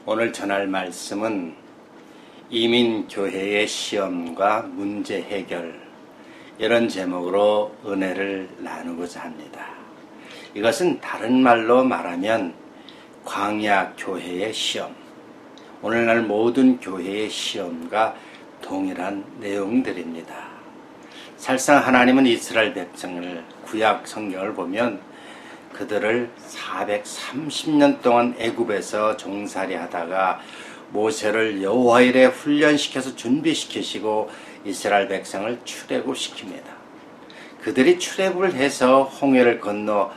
오늘 전할 말씀은 이민교회의 시험과 문제 해결, 이런 제목으로 은혜를 나누고자 합니다. 이것은 다른 말로 말하면 광야교회의 시험, 오늘날 모든 교회의 시험과 동일한 내용들입니다. 사실상 하나님은 이스라엘 백성을 구약 성경을 보면 그들을 430년 동안 애굽에서 종살이 하다가 모세를 여호와 일에 훈련시켜서 준비시키시고 이스라엘 백성을 출애굽시킵니다. 그들이 출애굽을 해서 홍해를 건너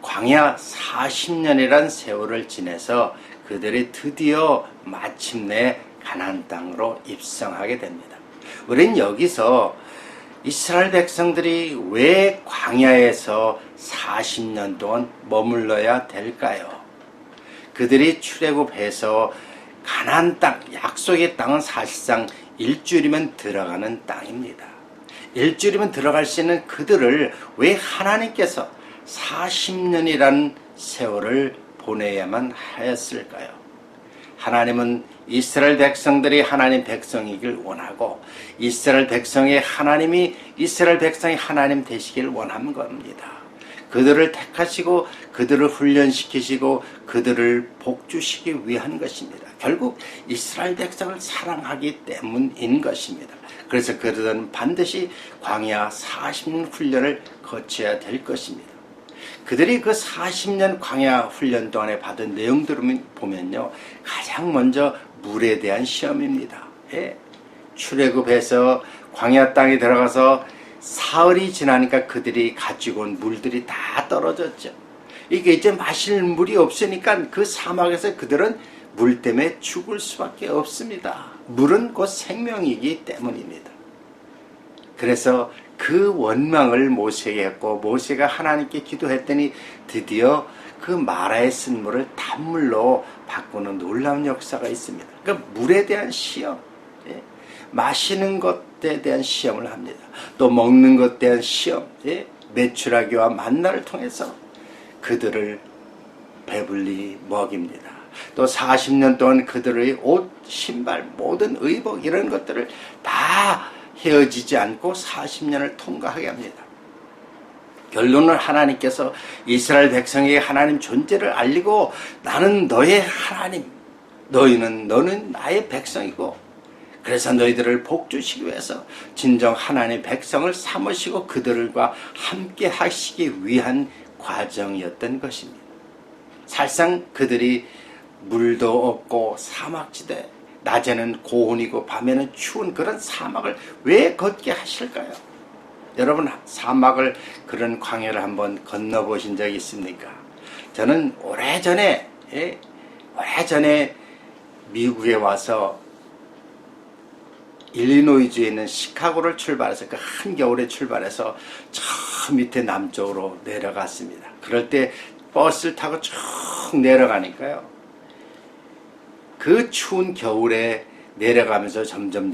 광야 40년이란 세월을 지내서 그들이 드디어 마침내 가나안 땅으로 입성하게 됩니다. 우린 여기서 이스라엘 백성들이 왜 광야에서 40년 동안 머물러야 될까요? 그들이 출애굽해서 가나안 땅, 약속의 땅은 사실상 일주일이면 들어가는 땅입니다. 일주일이면 들어갈 수 있는 그들을 왜 하나님께서 40년이라는 세월을 보내야만 하였을까요? 하나님은 이스라엘 백성들이 하나님 백성이길 원하고 이스라엘 백성이 하나님 되시길 원한 겁니다. 그들을 택하시고 그들을 훈련시키시고 그들을 복주시기 위한 것입니다. 결국 이스라엘 백성을 사랑하기 때문인 것입니다. 그래서 그들은 반드시 광야 40년 훈련을 거쳐야 될 것입니다. 그들이 그 40년 광야 훈련 동안에 받은 내용들을 보면요, 가장 먼저 물에 대한 시험입니다. 출애굽해서 광야 땅에 들어가서 사흘이 지나니까 그들이 가지고 온 물들이 다 떨어졌죠. 이게 이제 마실 물이 없으니까 그 사막에서 그들은 물 때문에 죽을 수밖에 없습니다. 물은 곧 생명이기 때문입니다. 그래서 그 원망을 모세에게 했고 모세가 하나님께 기도했더니 드디어 그 마라에 쓴 물을 단물로 바꾸는 놀라운 역사가 있습니다. 그러니까 물에 대한 시험, 마시는 것에 대한 시험을 합니다. 또 먹는 것에 대한 시험, 메추라기와 만나를 통해서 그들을 배불리 먹입니다. 또 40년 동안 그들의 옷, 신발, 모든 의복 이런 것들을 다 헤어지지 않고 40년을 통과하게 합니다. 결론은 하나님께서 이스라엘 백성에게 하나님 존재를 알리고 나는 너의 하나님, 너는 나의 백성이고 그래서 너희들을 복주시기 위해서 진정 하나님의 백성을 삼으시고 그들과 함께 하시기 위한 과정이었던 것입니다. 사실상 그들이 물도 없고 사막지대, 낮에는 고온이고 밤에는 추운 그런 사막을 왜 걷게 하실까요? 여러분 사막을 그런 광야를 한번 건너보신 적이 있습니까? 저는 오래전에 미국에 와서 일리노이주에 있는 시카고를 출발해서 그 한겨울에 출발해서 저 밑에 남쪽으로 내려갔습니다. 그럴 때 버스를 타고 쭉 내려가니까요, 그 추운 겨울에 내려가면서 점점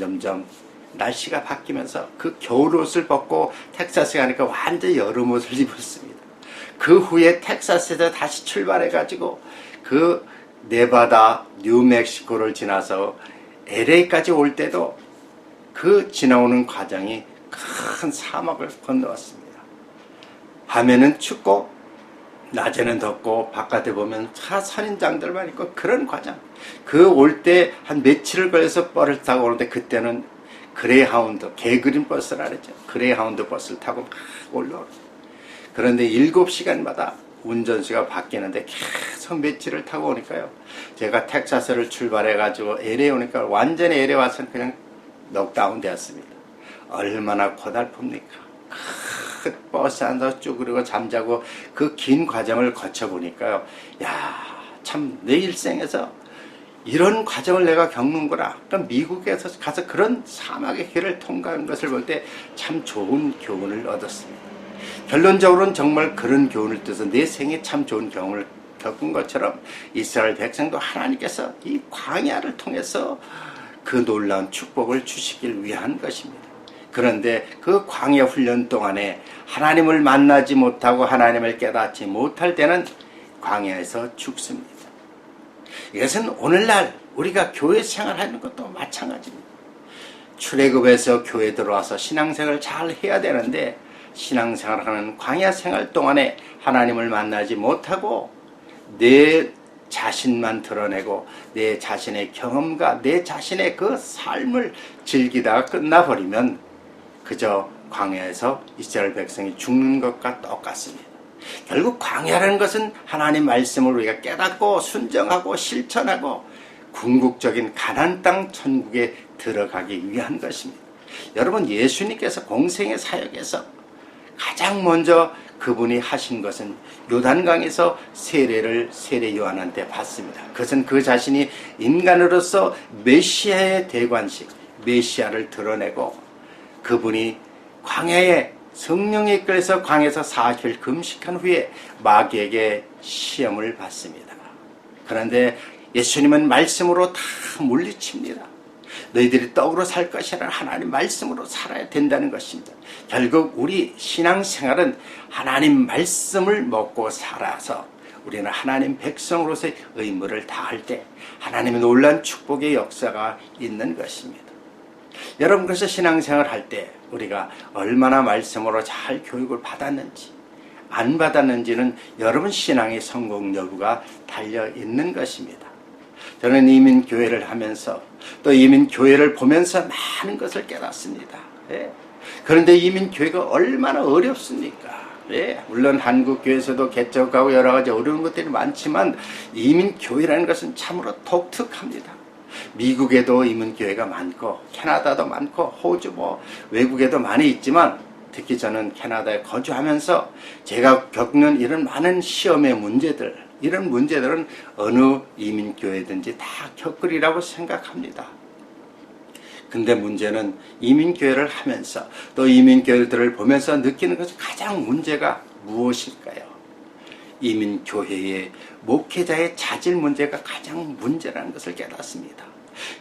날씨가 바뀌면서 그 겨울옷을 벗고 텍사스에 가니까 완전 여름옷을 입었습니다. 그 후에 텍사스에서 다시 출발해가지고 그 네바다, 뉴멕시코를 지나서 LA까지 올 때도 그 지나오는 과정이 큰 사막을 건너왔습니다. 밤에는 춥고 낮에는 덥고 바깥에 보면 선인장들만 있고 그런 과정. 그 올 때 한 며칠을 걸려서 버스를 타고 오는데 그때는 그레이하운드, 개그린 버스라 그랬죠. 그레이하운드 버스를 타고 막 올라오죠. 그런데 7시간마다 운전수가 바뀌는데 계속 며칠을 타고 오니까요, 제가 텍사스를 출발해가지고 LA 오니까 완전히 LA 와서는 그냥 넉다운 되었습니다. 얼마나 고달픕니까? 그 버스 안에서 쭈그리고 잠자고 그 긴 과정을 거쳐보니까요, 참 내 일생에서 이런 과정을 내가 겪는구나. 그러니까 미국에서 가서 그런 사막의 길을 통과한 것을 볼 때 참 좋은 교훈을 얻었습니다. 결론적으로는 정말 그런 교훈을 통해서 내 생에 참 좋은 경험을 겪은 것처럼 이스라엘 백성도 하나님께서 이 광야를 통해서 그 놀라운 축복을 주시길 위한 것입니다. 그런데 그 광야 훈련 동안에 하나님을 만나지 못하고 하나님을 깨닫지 못할 때는 광야에서 죽습니다. 이것은 오늘날 우리가 교회 생활하는 것도 마찬가지입니다. 출애굽에서 교회 들어와서 신앙생활을 잘 해야 되는데 신앙생활하는 광야 생활 동안에 하나님을 만나지 못하고 내 자신만 드러내고 내 자신의 경험과 내 자신의 그 삶을 즐기다가 끝나버리면 그저 광야에서 이스라엘 백성이 죽는 것과 똑같습니다. 결국 광야라는 것은 하나님 말씀을 우리가 깨닫고 순정하고 실천하고 궁극적인 가나안 땅 천국에 들어가기 위한 것입니다. 여러분, 예수님께서 공생의 사역에서 가장 먼저 그분이 하신 것은 요단강에서 세례를 세례 요한한테 받습니다. 그것은 그 자신이 인간으로서 메시아의 대관식, 메시아를 드러내고 그분이 광야에 성령에 이끌려서 광야에서 40일 금식한 후에 마귀에게 시험을 받습니다. 그런데 예수님은 말씀으로 다 물리칩니다. 너희들이 떡으로 살 것이라 하나님 말씀으로 살아야 된다는 것입니다. 결국 우리 신앙생활은 하나님 말씀을 먹고 살아서 우리는 하나님 백성으로서의 의무를 다할 때 하나님의 놀라운 축복의 역사가 있는 것입니다. 여러분, 그래서 신앙생활 할 때 우리가 얼마나 말씀으로 잘 교육을 받았는지 안 받았는지는 여러분 신앙의 성공 여부가 달려 있는 것입니다. 저는 이민교회를 하면서 또 이민교회를 보면서 많은 것을 깨닫습니다. 예. 그런데 이민교회가 얼마나 어렵습니까? 예. 물론 한국교회에서도 개척하고 여러 가지 어려운 것들이 많지만 이민교회라는 것은 참으로 독특합니다. 미국에도 이민교회가 많고 캐나다도 많고 호주 외국에도 많이 있지만 특히 저는 캐나다에 거주하면서 제가 겪는 이런 많은 시험의 문제들, 이런 문제들은 어느 이민교회든지 다 겪으리라고 생각합니다. 근데 문제는 이민교회를 하면서 또 이민교회들을 보면서 느끼는 것은 가장 문제가 무엇일까요? 이민교회의 목회자의 자질 문제가 가장 문제라는 것을 깨닫습니다.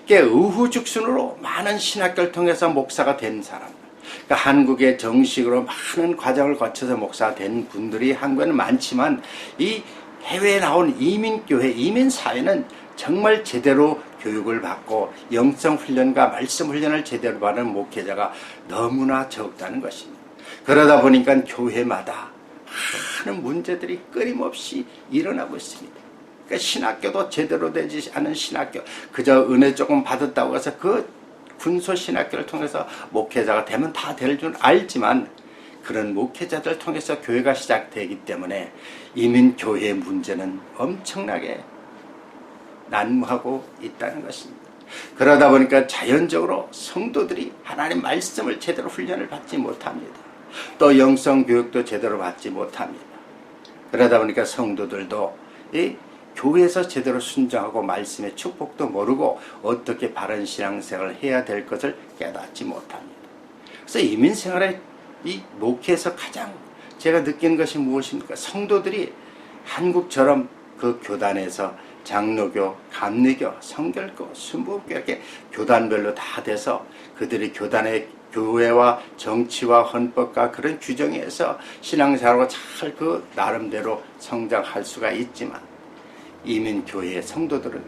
의후죽순으로 많은 신학교를 통해서 목사가 된 사람, 그러니까 한국에 정식으로 많은 과정을 거쳐서 목사가 된 분들이 한국에는 많지만 이 해외에 나온 이민교회, 이민사회는 정말 제대로 교육을 받고 영성훈련과 말씀훈련을 제대로 받은 목회자가 너무나 적다는 것입니다. 그러다 보니까 교회마다 많은 문제들이 끊임없이 일어나고 있습니다. 그러니까 신학교도 제대로 되지 않은 신학교, 그저 은혜 조금 받았다고 해서 그 군소신학교를 통해서 목회자가 되면 다 될 줄 알지만 그런 목회자들을 통해서 교회가 시작되기 때문에 이민교회의 문제는 엄청나게 난무하고 있다는 것입니다. 그러다 보니까 자연적으로 성도들이 하나님 말씀을 제대로 훈련을 받지 못합니다. 또 영성교육도 제대로 받지 못합니다. 그러다 보니까 성도들도 이 교회에서 제대로 순종하고 말씀의 축복도 모르고 어떻게 바른 신앙생활을 해야 될 것을 깨닫지 못합니다. 그래서 이민생활의 이 목회에서 가장 제가 느낀 것이 무엇입니까? 성도들이 한국처럼 그 교단에서 장로교, 감리교, 성결교, 순복교 이렇게 교단별로 다 돼서 그들이 교단의 교회와 정치와 헌법과 그런 규정에서 신앙생활하고 잘 그 나름대로 성장할 수가 있지만 이민교회의 성도들은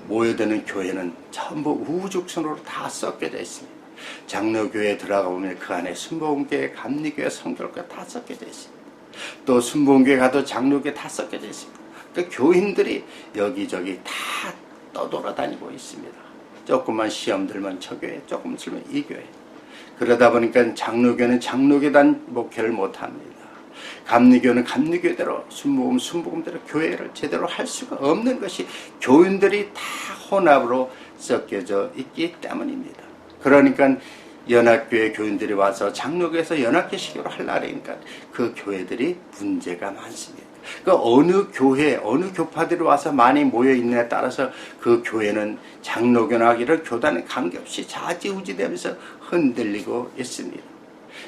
모여드는 교회는 전부 우후죽순으로 다 섞여져 있습니다. 장로교회에 들어가 보면 그 안에 순복음교회, 감리교회, 성결교회 다 섞여져 있습니다. 또 순복음교회 가도 장로교회 다 섞여져 있습니다. 그 교인들이 여기저기 다 떠돌아다니고 있습니다. 조금만 시험 들면 저 교회, 조금 들면 이 교회. 그러다 보니까 장로교는 장로교단 목회를 못합니다. 감리교는 감리교대로, 순복음대로 교회를 제대로 할 수가 없는 것이 교인들이 다 혼합으로 섞여져 있기 때문입니다. 그러니까 연합교회 교인들이 와서 장로교에서 연합교 식으로 하려니까 그 교회들이 문제가 많습니다. 그 어느 교회, 어느 교파들이 와서 많이 모여 있느냐에 따라서 그 교회는 장로교나 이런 교단에 관계없이 좌지우지되면서 흔들리고 있습니다.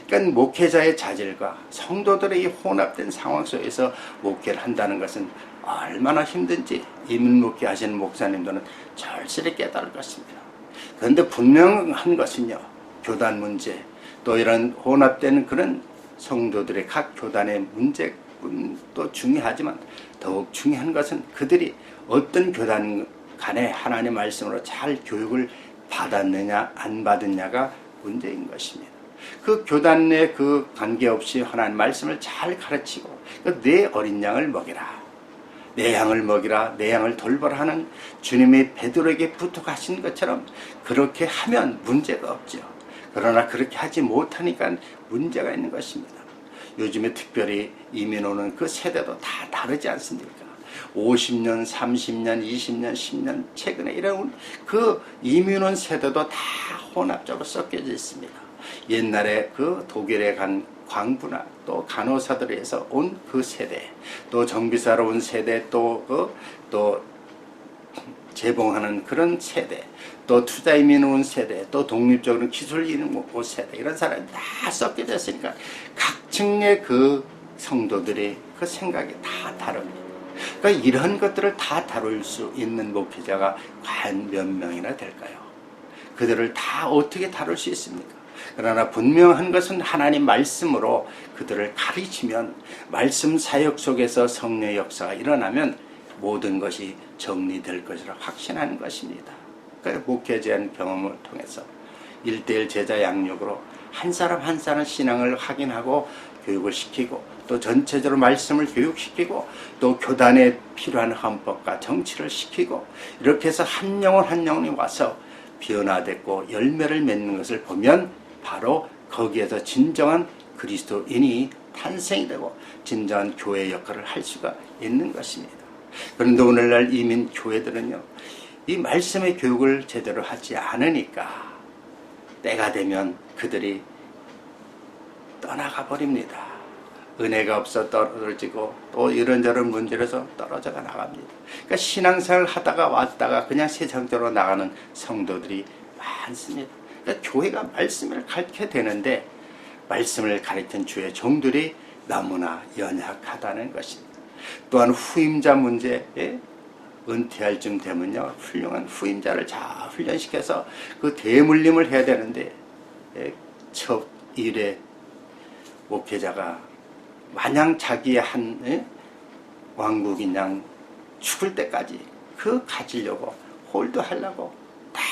그러니까 목회자의 자질과 성도들의 이 혼합된 상황 속에서 목회를 한다는 것은 얼마나 힘든지 이민목회 하시는 목사님들은 절실히 깨달을 것입니다. 그런데 분명한 것은요, 교단 문제, 또 이런 혼합되는 그런 성도들의 각 교단의 문제도 중요하지만 더욱 중요한 것은 그들이 어떤 교단 간에 하나님 말씀으로 잘 교육을 받았느냐 안 받았냐가 문제인 것입니다. 그 교단 내 그 관계없이 하나님 말씀을 잘 가르치고 내 어린 양을 먹이라, 내 양을 먹이라, 내 양을 돌보라 하는 주님의 베드로에게 부탁하신 것처럼 그렇게 하면 문제가 없죠. 그러나 그렇게 하지 못하니까 문제가 있는 것입니다. 요즘에 특별히 이민 오는 그 세대도 다 다르지 않습니까? 50년, 30년, 20년, 10년 최근에 이런 그 이민 온 세대도 다 혼합적으로 섞여져 있습니다. 옛날에 그 독일에 간 광부나 또 간호사들에서 온 그 세대, 또 정비사로 온 세대, 또 재봉하는 그런 세대, 또 투자 이민 온 세대, 또 독립적으로 기술 이민 온 세대, 이런 사람이 다 섞여져 있으니까 각 층의 그 성도들이 그 생각이 다 다릅니다. 그러니까 이런 것들을 다 다룰 수 있는 목회자가 과연 몇 명이나 될까요? 그들을 다 어떻게 다룰 수 있습니까? 그러나 분명한 것은 하나님 말씀으로 그들을 가르치면, 말씀 사역 속에서 성령의 역사가 일어나면 모든 것이 정리될 것이라 확신하는 것입니다. 그러니까 목회자의 경험을 통해서 1:1 제자 양육으로 한 사람 한 사람 신앙을 확인하고 교육을 시키고, 또 전체적으로 말씀을 교육시키고, 또 교단에 필요한 헌법과 정치를 시키고, 이렇게 해서 한 영혼 한 영혼이 와서 변화됐고 열매를 맺는 것을 보면 바로 거기에서 진정한 그리스도인이 탄생이 되고 진정한 교회 역할을 할 수가 있는 것입니다. 그런데 오늘날 이민 교회들은요, 이 말씀의 교육을 제대로 하지 않으니까 때가 되면 그들이 떠나가 버립니다. 은혜가 없어 떨어지고 또 이런저런 문제로서 떨어져가 나갑니다. 그러니까 신앙생활을 하다가 왔다가 그냥 세상적으로 나가는 성도들이 많습니다. 그러니까 교회가 말씀을 가르쳐야 되는데 말씀을 가르친 주의 종들이 너무나 연약하다는 것입니다. 또한 후임자 문제에 은퇴할 쯤 되면요, 훌륭한 후임자를 잘 훈련시켜서 그 대물림을 해야 되는데 첫 일에 목회자가 마냥 자기의 한 왕국인 양 죽을 때까지 그 가지려고 홀도하려고 딱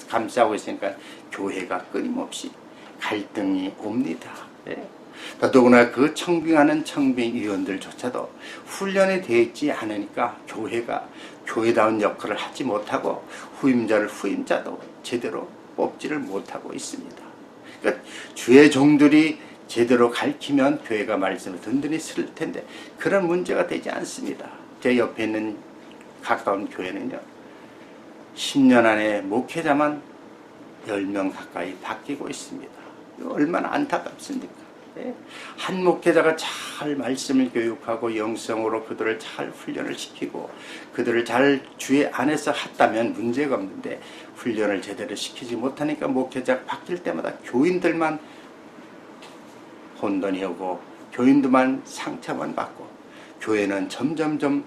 감싸고 있으니까 교회가 끊임없이 갈등이 옵니다. 더더구나 그 청빙하는 청빙위원들조차도 훈련이 되어 있지 않으니까 교회가 교회다운 역할을 하지 못하고 후임자를 후임자도 제대로 뽑지를 못하고 있습니다. 그러니까 주의 종들이 제대로 가르치면 교회가 말씀을 든든히 쓸 텐데 그런 문제가 되지 않습니다. 제 옆에 있는 가까운 교회는요, 10년 안에 목회자만 10명 가까이 바뀌고 있습니다. 얼마나 안타깝습니까? 한 목회자가 잘 말씀을 교육하고 영성으로 그들을 잘 훈련을 시키고 그들을 잘 주의 안에서 했다면 문제가 없는데 훈련을 제대로 시키지 못하니까 목회자가 바뀔 때마다 교인들만 혼돈이 오고 교인들만 상처만 받고 교회는 점점점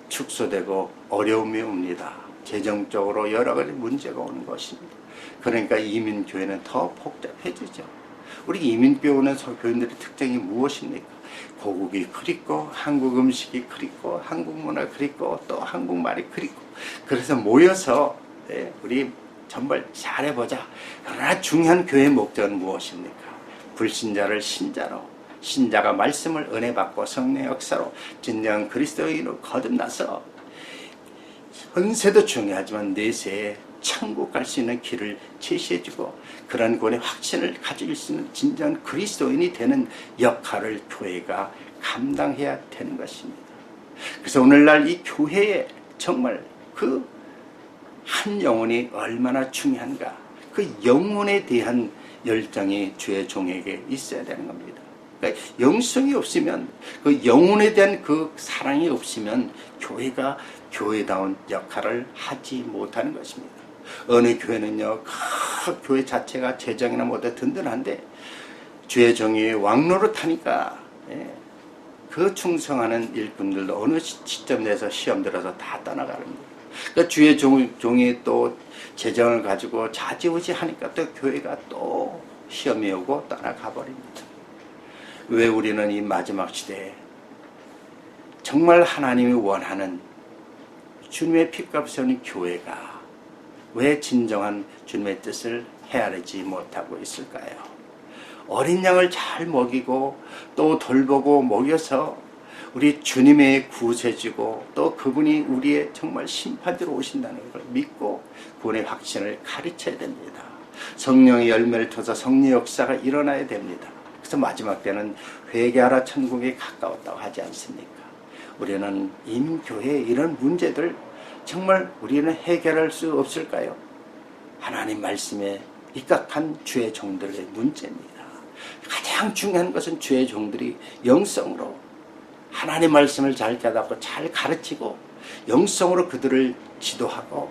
축소되고 어려움이 옵니다. 재정적으로 여러 가지 문제가 오는 것입니다. 그러니까 이민교회는 더 복잡해지죠. 우리 이민교회 오는 교인들의 특징이 무엇입니까? 고국이 그립고 한국 음식이 그립고 한국 문화 그립고 또 한국말이 그립고, 그래서 모여서 우리 정말 잘해보자. 그러나 중요한 교회의 목적은 무엇입니까? 불신자를 신자로, 신자가 말씀을 은혜받고 성령의 역사로 진정한 그리스도인으로 거듭나서 현세도 중요하지만 내세에 천국 갈 수 있는 길을 제시해주고 그런 구원의 확신을 가질 수 있는 진정한 그리스도인이 되는 역할을 교회가 감당해야 되는 것입니다. 그래서 오늘날 이 교회에 정말 그 한 영혼이 얼마나 중요한가, 그 영혼에 대한 열정이 주의 종에게 있어야 되는 겁니다. 그러니까 영성이 없으면, 그 영혼에 대한 그 사랑이 없으면 교회가 교회다운 역할을 하지 못하는 것입니다. 어느 교회는요, 그 교회 자체가 재정이나 뭐다 든든한데 주의 종이 왕노릇하니까 그 충성하는 일꾼들도 어느 시점 내서 시험 들어서 다 떠나가는 그러니까 주의 종이 또 재정을 가지고 좌지우지하니까 또 교회가 또 시험이 오고 떠나가 버립니다. 왜 우리는 이 마지막 시대에 정말 하나님이 원하는 주님의 피값을 세우는 교회가 왜 진정한 주님의 뜻을 헤아리지 못하고 있을까요? 어린 양을 잘 먹이고 또 돌보고 먹여서 우리 주님의 구세주고 또 그분이 우리의 정말 심판자로 오신다는 걸 믿고 구원의 확신을 가르쳐야 됩니다. 성령의 열매를 통해서 성령 역사가 일어나야 됩니다. 그래서 마지막 때는 회개하라 천국에 가까웠다고 하지 않습니까? 우리는 이민교회의 이런 문제들 정말 우리는 해결할 수 없을까요? 하나님 말씀에 입각한 주의 종들의 문제입니다. 가장 중요한 것은 주의 종들이 영성으로 하나님 말씀을 잘 깨닫고 잘 가르치고 영성으로 그들을 지도하고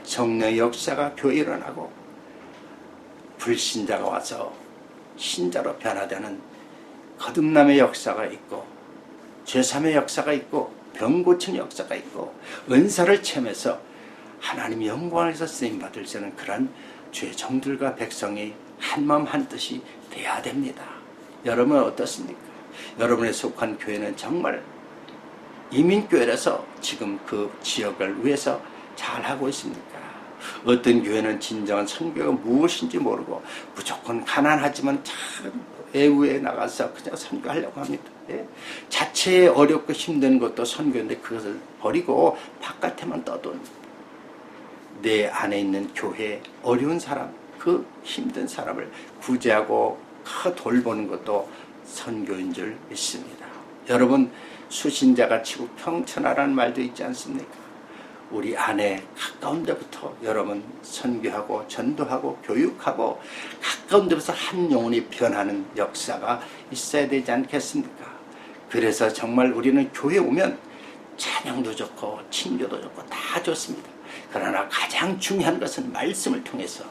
성령의 역사가 교회에 일어나고 불신자가 와서 신자로 변화되는 거듭남의 역사가 있고 죄삼의 역사가 있고 병 고치는 역사가 있고 은사를 체험해서 하나님의 영광에서 쓰임받을 수 있는 그런 주의 종들과 백성이 한마음 한뜻이 돼야 됩니다. 여러분은 어떻습니까? 여러분에 속한 교회는 정말 이민교회라서 지금 그 지역을 위해서 잘하고 있습니까? 어떤 교회는 진정한 선교가 무엇인지 모르고 무조건 가난하지만 참 외부에 나가서 그냥 선교하려고 합니다. 예? 자체에 어렵고 힘든 것도 선교인데 그것을 버리고 바깥에만 떠돈 내 안에 있는 교회 어려운 사람 그 힘든 사람을 구제하고 돌보는 것도 선교인 줄 믿습니다. 여러분 수신자가 지국 평천하라는 말도 있지 않습니까? 우리 안에 가까운 데부터 여러분 선교하고 전도하고 교육하고 가까운 데부터 한 영혼이 변하는 역사가 있어야 되지 않겠습니까? 그래서 정말 우리는 교회에 오면 찬양도 좋고 친교도 좋고 다 좋습니다. 그러나 가장 중요한 것은 말씀을 통해서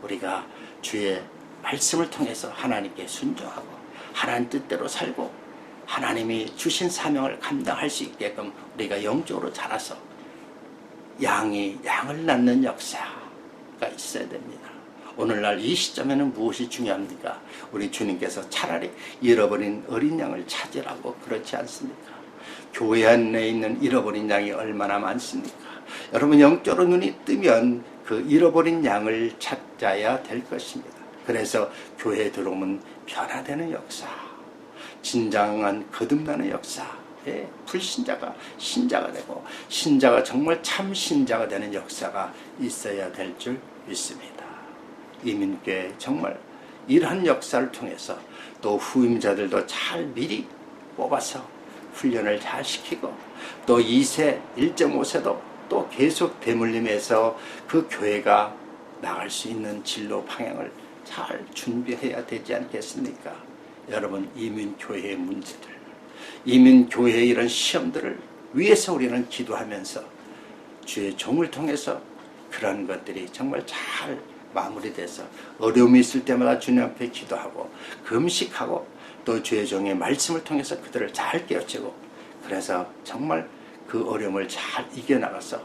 우리가 주의 말씀을 통해서 하나님께 순종하고 하나님 뜻대로 살고 하나님이 주신 사명을 감당할 수 있게끔 우리가 영적으로 자라서 양이 양을 낳는 역사가 있어야 됩니다. 오늘날 이 시점에는 무엇이 중요합니까? 우리 주님께서 차라리 잃어버린 어린 양을 찾으라고 그렇지 않습니까? 교회 안에 있는 잃어버린 양이 얼마나 많습니까? 여러분 영적으로 눈이 뜨면 그 잃어버린 양을 찾아야 될 것입니다. 그래서 교회에 들어오면 변화되는 역사, 진정한 거듭나는 역사, 불신자가 신자가 되고 신자가 정말 참 신자가 되는 역사가 있어야 될 줄 믿습니다. 이민교회 정말 이러한 역사를 통해서 또 후임자들도 잘 미리 뽑아서 훈련을 잘 시키고 또 2세, 1.5세도 또 계속 대물림해서 그 교회가 나갈 수 있는 진로 방향을 잘 준비해야 되지 않겠습니까? 여러분 이민교회의 문제들 이민교회의 이런 시험들을 위해서 우리는 기도하면서 주의 종을 통해서 그런 것들이 정말 잘 마무리돼서 어려움이 있을 때마다 주님 앞에 기도하고 금식하고 또 주의 종의 말씀을 통해서 그들을 잘 깨우치고 그래서 정말 그 어려움을 잘 이겨나가서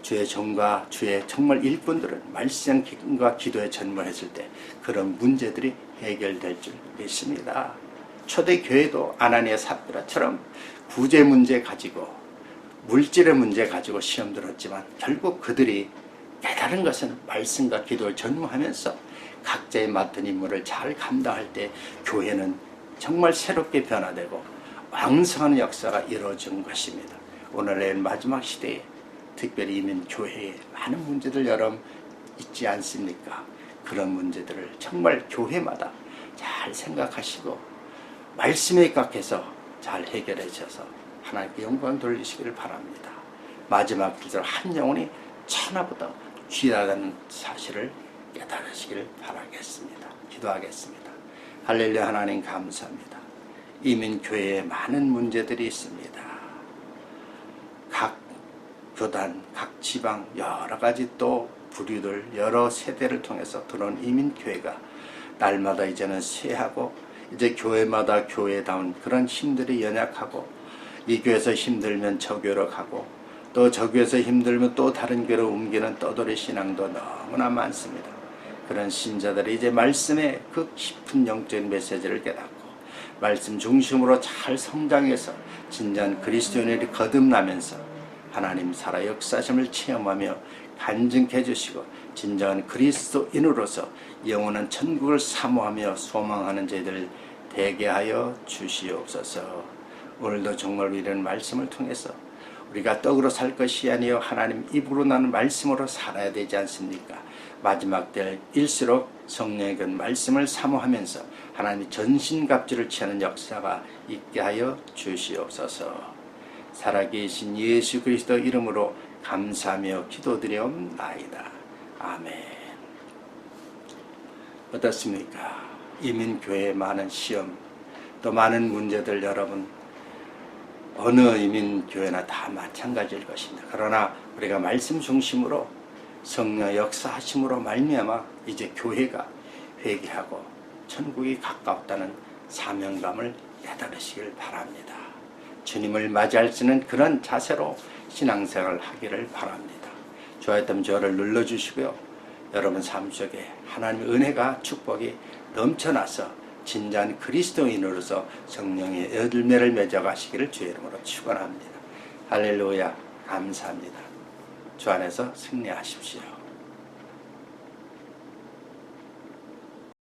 주의 종과 주의 정말 일꾼들은 말씀과 기도에 전문했을 때 그런 문제들이 해결될 줄 믿습니다. 초대교회도 아나니아 삽비라처럼 구제 문제 가지고 물질의 문제 가지고 시험 들었지만 결국 그들이 깨달은 것은 말씀과 기도를 전무하면서 각자의 맡은 임무를 잘 감당할 때 교회는 정말 새롭게 변화되고 왕성한 역사가 이루어진 것입니다. 오늘의 마지막 시대에 특별히 이민 교회에 많은 문제들 여러분 있지 않습니까? 그런 문제들을 정말 교회마다 잘 생각하시고 말씀에 입각해서 잘 해결해 주셔서 하나님께 영광 돌리시기를 바랍니다. 마지막 기도로 한 영혼이 천하보다 귀하다는 사실을 깨달으시기를 바라겠습니다. 기도하겠습니다. 할렐루야. 하나님 감사합니다. 이민교회에 많은 문제들이 있습니다. 각 교단, 각 지방 여러 가지 또 부류들 여러 세대를 통해서 들어온 이민교회가 날마다 이제는 쇠하고 이제 교회마다 교회다운 그런 힘들이 연약하고 이 교회에서 힘들면 저 교회로 가고 또 저 교회에서 힘들면 또 다른 교회로 옮기는 떠돌이 신앙도 너무나 많습니다. 그런 신자들이 이제 말씀의 그 깊은 영적인 메시지를 깨닫고 말씀 중심으로 잘 성장해서 진정한 그리스도인이 거듭나면서 하나님 살아 역사심을 체험하며 간증케 해주시고 진정한 그리스도인으로서 영원한 천국을 사모하며 소망하는 저희들 되게 하여 주시옵소서. 오늘도 정말 이런 말씀을 통해서 우리가 떡으로 살 것이 아니요 하나님 입으로 나는 말씀으로 살아야 되지 않습니까? 마지막 때일수록 성령의 그 말씀을 사모하면서 하나님이 전신갑주를 취하는 역사가 있게 하여 주시옵소서. 살아계신 예수 그리스도 이름으로 감사하며 기도드리옵나이다. 아멘. 어떻습니까? 이민교회의 많은 시험, 또 많은 문제들 여러분 어느 이민교회나 다 마찬가지일 것입니다. 그러나 우리가 말씀 중심으로 성령 역사하심으로 말미암아 이제 교회가 회개하고 천국이 가까웠다는 사명감을 깨달으시길 바랍니다. 주님을 맞이할 수 있는 그런 자세로 신앙생활을 하기를 바랍니다. 좋아했다면 저를 눌러주시고요. 여러분 삶 속에 하나님의 은혜가 축복이 넘쳐나서 진정한 그리스도인으로서 성령의 열매를 맺어가시기를 주의 이름으로 축원합니다. 할렐루야. 감사합니다. 주 안에서 승리하십시오.